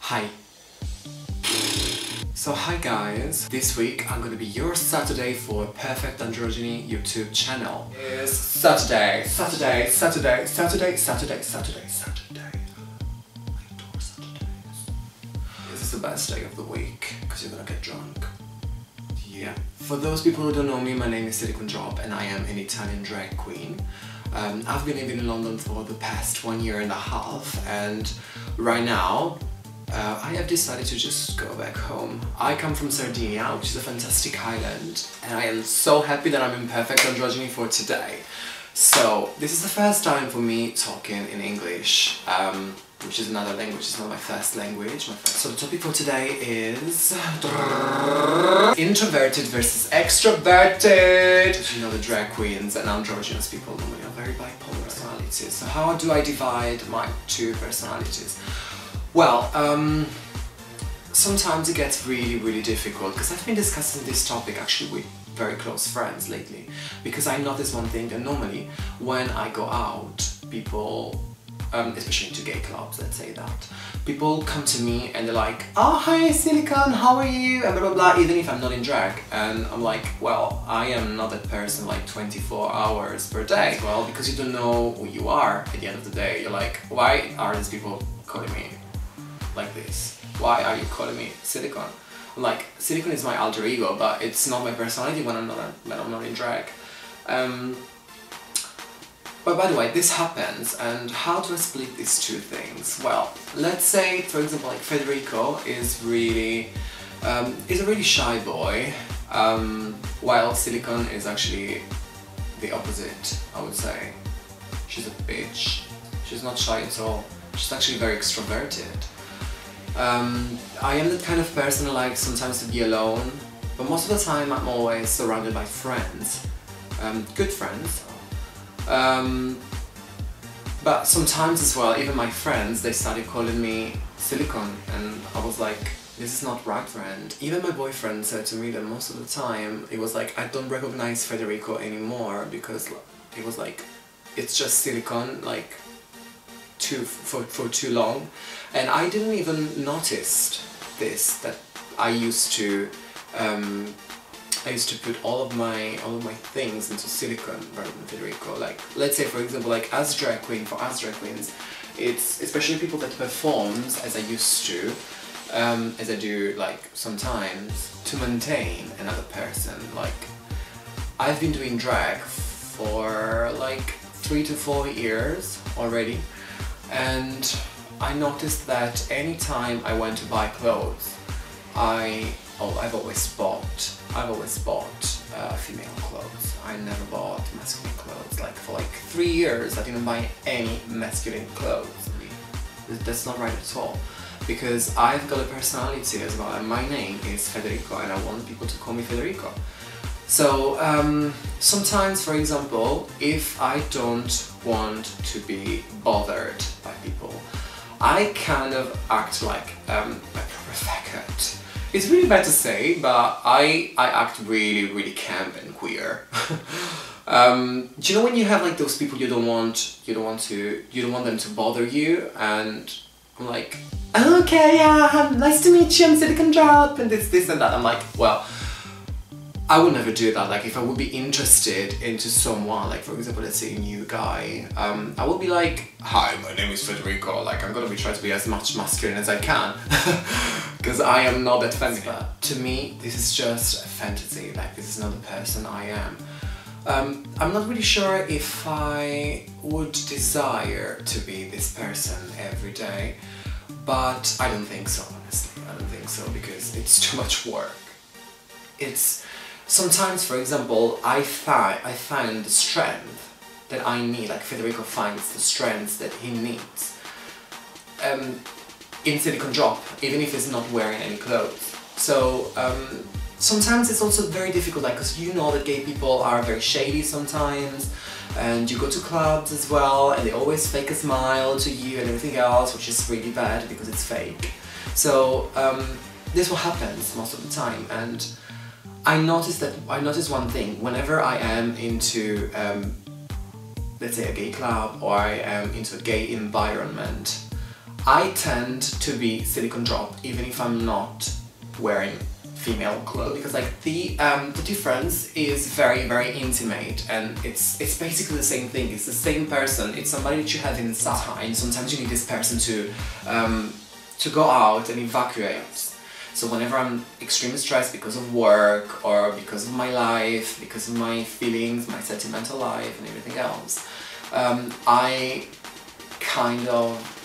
Hi. So hi guys, this week I'm gonna be your Saturday for Perfect Androgyny YouTube channel. It's Saturday. I adore Saturdays. This is the best day of the week, because you're gonna get drunk. Yeah. For those people who don't know me, my name is SillyconDrop and I am an Italian drag queen. I've been living in London for the past 1.5 years, and right now I have decided to just go back home. I come from Sardinia, which is a fantastic island, and I am so happy that I'm in perfect androgyny for today. So this is the first time for me talking in English, which is another language. It's not my first language. So the topic for today is Introverted versus Extroverted. As you know, the drag queens and androgynous people normally are very bipolar personalities. So how do I divide my two personalities? Well, sometimes it gets really difficult, because I've been discussing this topic actually with very close friends lately, because I notice one thing, that normally when I go out, people, especially into gay clubs, let's say that, people come to me and they're like, oh hi Sillycon, how are you, and blah blah blah, even if I'm not in drag, and I'm like, well, I am not that person like 24 hours per day. Well, because you don't know who you are at the end of the day, you're like, why are these people calling me like this? Why are you calling me Sillycon? I'm like, Sillycon is my alter ego, but it's not my personality when I'm not in drag. But by the way, this happens, and how do I split these two things? Well, let's say, for example, like Federico is a really shy boy, while Sillycon is actually the opposite, I would say. She's a bitch. She's not shy at all. She's actually very extroverted. I am the kind of person who likes sometimes to be alone, but most of the time I'm always surrounded by friends, good friends. But sometimes as well, even my friends, they started calling me Sillycon, and I was like, this is not right, friend. Even my boyfriend said to me that most of the time it was like, I don't recognize Federico anymore, because it was like, it's just Sillycon, like for too long, and I didn't even notice this, that I used to put all of my things into Sillycon rather than Federico. Like, let's say for example, like as drag queens, it's especially people that performs as I used to, as I do like sometimes, to maintain another person. Like, I've been doing drag for like 3 to 4 years already, and I noticed that anytime I went to buy clothes, I've always bought female clothes. I never bought masculine clothes. Like for like 3 years I didn't buy any masculine clothes. That's not right at all, because I've got a personality as well, and my name is Federico, and I want people to call me Federico. So sometimes, for example, if I don't want to be bothered by people, I kind of act like a proper faggot. It's really bad to say, but I act really camp and queer. Do you know when you have like those people you don't want them to bother you, and I'm like, okay, yeah, nice to meet you, I'm SillyconDrop, and this and that. I'm like, well, I would never do that. Like, if I would be interested into someone, like for example, let's say a new guy, I would be like, hi, my name is Federico, like I'm gonna be trying to be as much masculine as I can, because I am not that feminine. But to me, this is just a fantasy, like this is not the person I am. I'm not really sure if I would desire to be this person every day, but I don't think so, honestly. I don't think so, because it's too much work. Sometimes, for example, I find the strength that I need, like Federico finds the strength that he needs in SillyconDrop, even if he's not wearing any clothes. So sometimes it's also very difficult, like, because you know that gay people are very shady sometimes, and you go to clubs as well, and they always fake a smile to you and everything else, which is really bad because it's fake. So this is what happens most of the time, and I noticed one thing. Whenever I am into, let's say, a gay club, or I am into a gay environment, I tend to be silicone drop even if I'm not wearing female clothes, because like the difference is very, very intimate, and it's basically the same thing. It's the same person. It's somebody that you have inside, and sometimes you need this person to go out and evacuate. So whenever I'm extremely stressed because of work or because of my life, because of my feelings, my sentimental life and everything else, I kind of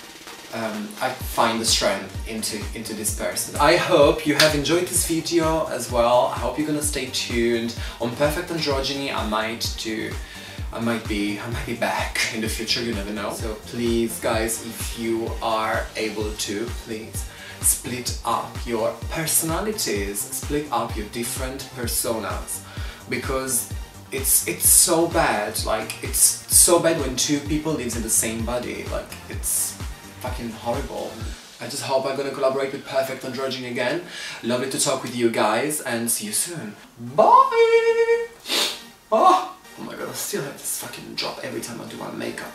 I find the strength into this person. I hope you have enjoyed this video as well. I hope you're gonna stay tuned. On Perfect Androgyny I might be back in the future, you never know. So please guys, if you are able to, please split up your personalities, split up your different personas, because it's so bad. Like, it's so bad when two people live in the same body. Like, it's fucking horrible. I just hope I'm gonna collaborate with Perfect Androgyny again. Lovely to talk with you guys, and see you soon. Bye! Oh my god, I still have this fucking drop every time I do my makeup.